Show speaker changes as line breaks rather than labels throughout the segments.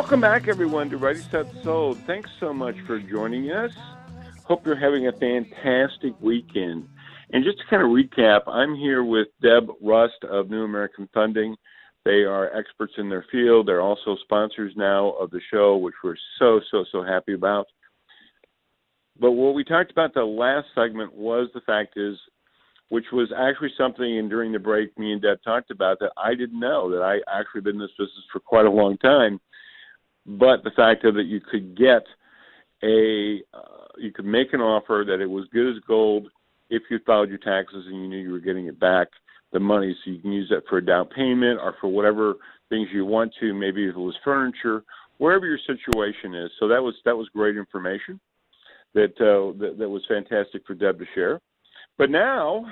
Welcome back, everyone, to Ready, Set, Sold. Thanks so much for joining us. Hope you're having a fantastic weekend. And just to kind of recap, I'm here with Deb Rust of New American Funding. They are experts in their field. They're also sponsors now of the show, which we're so happy about. But what we talked about the last segment was the fact is, which was actually something, and during the break, me and Deb talked about that I didn't know, that I actually been in this business for quite a long time. But the fact of that you could get you could make an offer that it was good as gold if you filed your taxes and you knew you were getting it back, the money, so you can use that for a down payment or for whatever things you want to, maybe if it was furniture, wherever your situation is. So that was great information that was fantastic for Deb to share. But now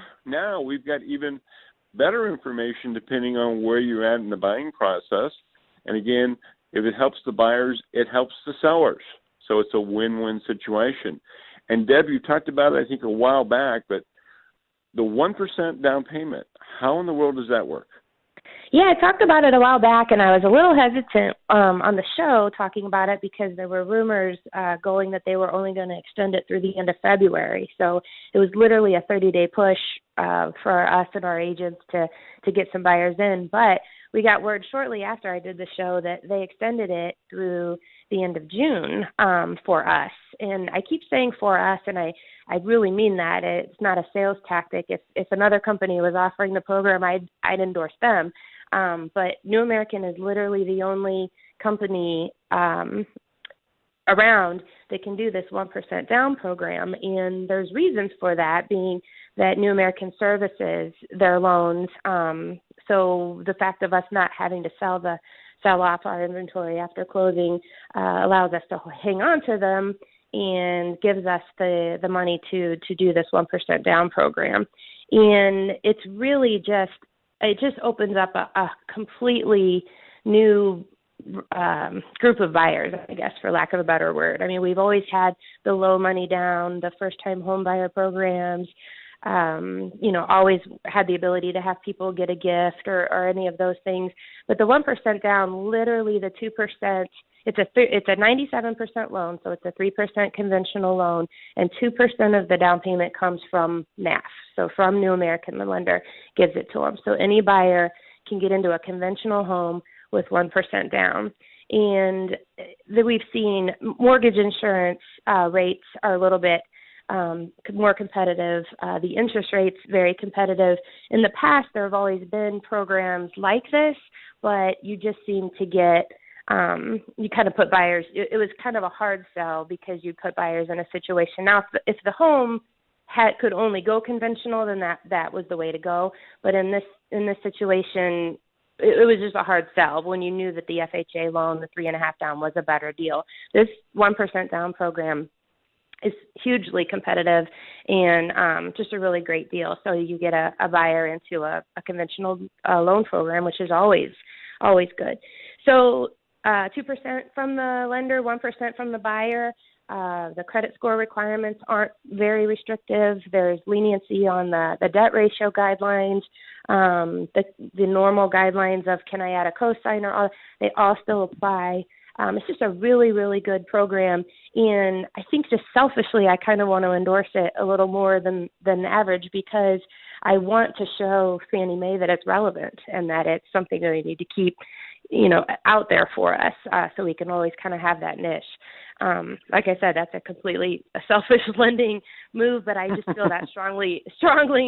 we've got even better information depending on where you're at in the buying process. And again, if it helps the buyers, it helps the sellers. So it's a win-win situation. And Deb, you talked about it, I think, a while back, but the 1% down payment, how in the world does that work?
Yeah, I talked about it a while back, and I was a little hesitant on the show talking about it because there were rumors going that they were only going to extend it through the end of February. So it was literally a 30-day push for us and our agents to get some buyers in. But we got word shortly after I did the show that they extended it through the end of June for us. And I keep saying for us, and I really mean that. It's not a sales tactic. If another company was offering the program, I'd endorse them. But New American is literally the only company around that can do this 1% down program. And there's reasons for that, being that New American services their loans. So the fact of us not having to sell off our inventory after closing allows us to hang on to them and gives us the money to do this 1% down program. And it's really just opens up a completely new group of buyers, I guess, for lack of a better word. I mean, we've always had the low money down, the first-time home buyer programs, always had the ability to have people get a gift or any of those things. But the 1% down, literally the 2%, it's a 97% loan, so it's a 3% conventional loan, and 2% of the down payment comes from NAF, so from New American, the lender gives it to them. So any buyer can get into a conventional home with 1% down. And we've seen mortgage insurance rates are a little bit more competitive. The interest rates very competitive. In the past, there have always been programs like this, but you just seem to get you kind of put buyers. It was kind of a hard sell because you put buyers in a situation. Now, if the home could only go conventional, then that was the way to go. But in this situation, it was just a hard sell when you knew that the FHA loan, the 3.5 down, was a better deal. This 1% down program is hugely competitive and just a really great deal. So you get a buyer into a conventional loan program, which is always good. So 2% from the lender, 1% from the buyer. The credit score requirements aren't very restrictive. There's leniency on the debt ratio guidelines. The normal guidelines of can I add a cosigner, they all still apply. It's just a really, really good program. And I think just selfishly, I kind of want to endorse it a little more than average because I want to show Fannie Mae that it's relevant and that it's something that we need to keep, out there for us so we can always kind of have that niche. Like I said, that's a completely selfish lending move, but I just feel that strongly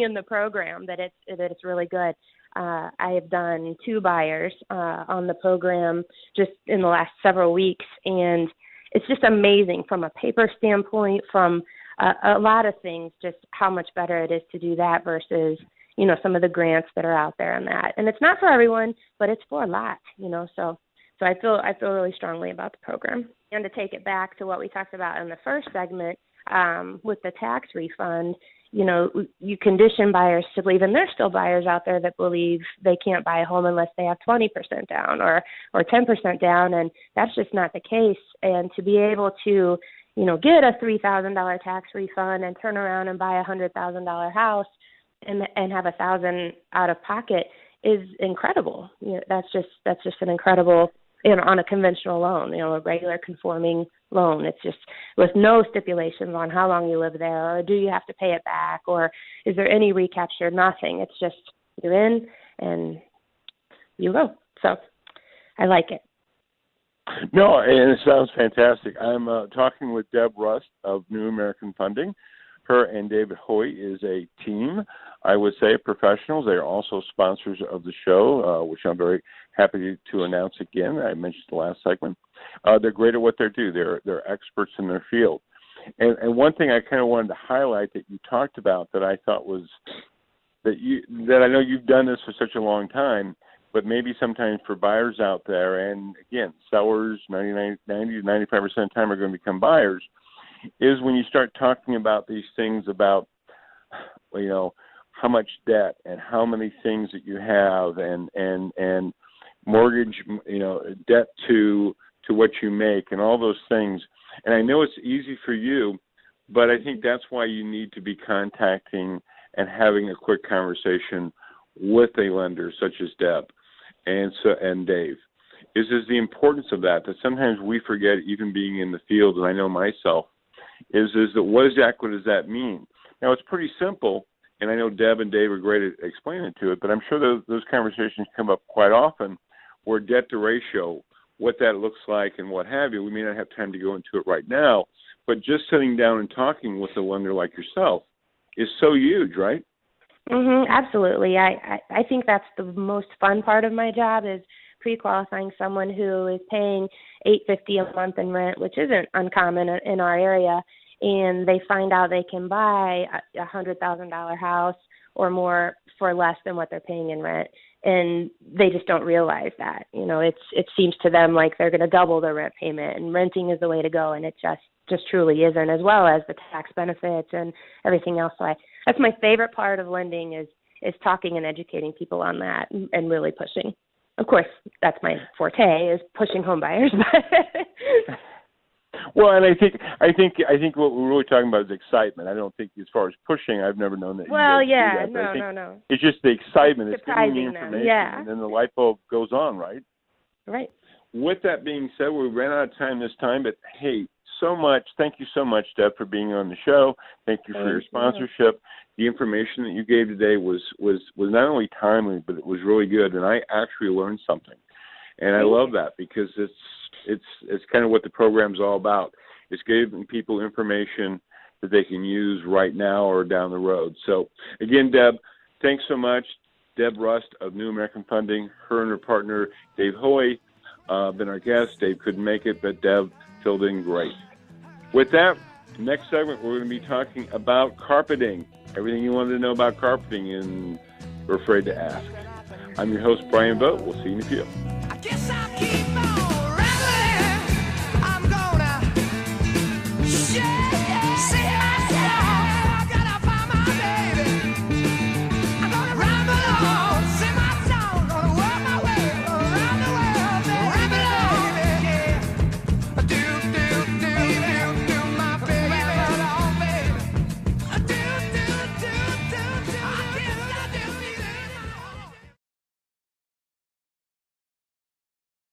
in the program that it's really good. I have done 2 buyers on the program just in the last several weeks, and it's just amazing from a paper standpoint, from a lot of things, just how much better it is to do that versus, some of the grants that are out there on that. And it's not for everyone, but it's for a lot, so I feel really strongly about the program. And to take it back to what we talked about in the first segment with the tax refund, you condition buyers to believe, and there's still buyers out there that believe they can't buy a home unless they have 20% down or 10% down, and that's just not the case. And to be able to, get a $3,000 tax refund and turn around and buy a $100,000 house and have $1,000 out of pocket is incredible. That's just an incredible on a conventional loan, a regular conforming loan. It's just with no stipulations on how long you live there, or do you have to pay it back, or is there any recapture? Nothing. It's just you're in and you go. So I like it.
No, and it sounds fantastic. I'm talking with Deb Rust of New American Funding. Her and David Hoy is a team, I would say, professionals. They are also sponsors of the show, which I'm very happy to announce again. I mentioned the last segment. They're great at what they do. They're experts in their field. And one thing I kind of wanted to highlight that you talked about that I thought was that I know you've done this for such a long time, but maybe sometimes for buyers out there, and again, sellers 90 to 95% of the time are going to become buyers, is when you start talking about these things about, how much debt and how many things that you have and mortgage, debt to what you make and all those things. And I know it's easy for you, but I think that's why you need to be contacting and having a quick conversation with a lender such as Deb and Dave. Is the importance of that sometimes we forget, even being in the field, and I know myself, is that what exactly does that mean? Now, it's pretty simple, and I know Deb and Dave are great at explaining to it, but I'm sure those conversations come up quite often where debt to ratio, what that looks like and what have you. We may not have time to go into it right now, but just sitting down and talking with a lender like yourself is so huge, right?
Absolutely. I think that's the most fun part of my job is pre-qualifying someone who is paying $850 a month in rent, which isn't uncommon in our area, and they find out they can buy a $100,000 house or more for less than what they're paying in rent, and they just don't realize that. It seems to them like they're going to double their rent payment, and renting is the way to go, and it just truly isn't, as well as the tax benefits and everything else. So that's my favorite part of lending is talking and educating people on that and really pushing. Of course, that's my forte, is pushing home buyers.
Well, and I think what we're really talking about is excitement. I don't think, as far as pushing, I've never known that.
Well,
yeah,
no.
It's just the excitement. It's
surprising
getting the information,
them.
and then the light bulb goes on, right?
Right.
With that being said, we ran out of time this time, but hey, thank you so much, Deb, for being on the show. Thank you for your sponsorship. The information that you gave today was not only timely, but it was really good, and I actually learned something. And I love that, because it's kind of what the program's all about. It's giving people information that they can use right now or down the road. So again, Deb, thanks so much. Deb Rust of New American Funding, her and her partner Dave Hoy, been our guest. Dave couldn't make it, but Deb filled in great. With that, next segment we're going to be talking about carpeting. Everything you wanted to know about carpeting and we're afraid to ask. I'm your host, Bryan Vogt. We'll see you in a few.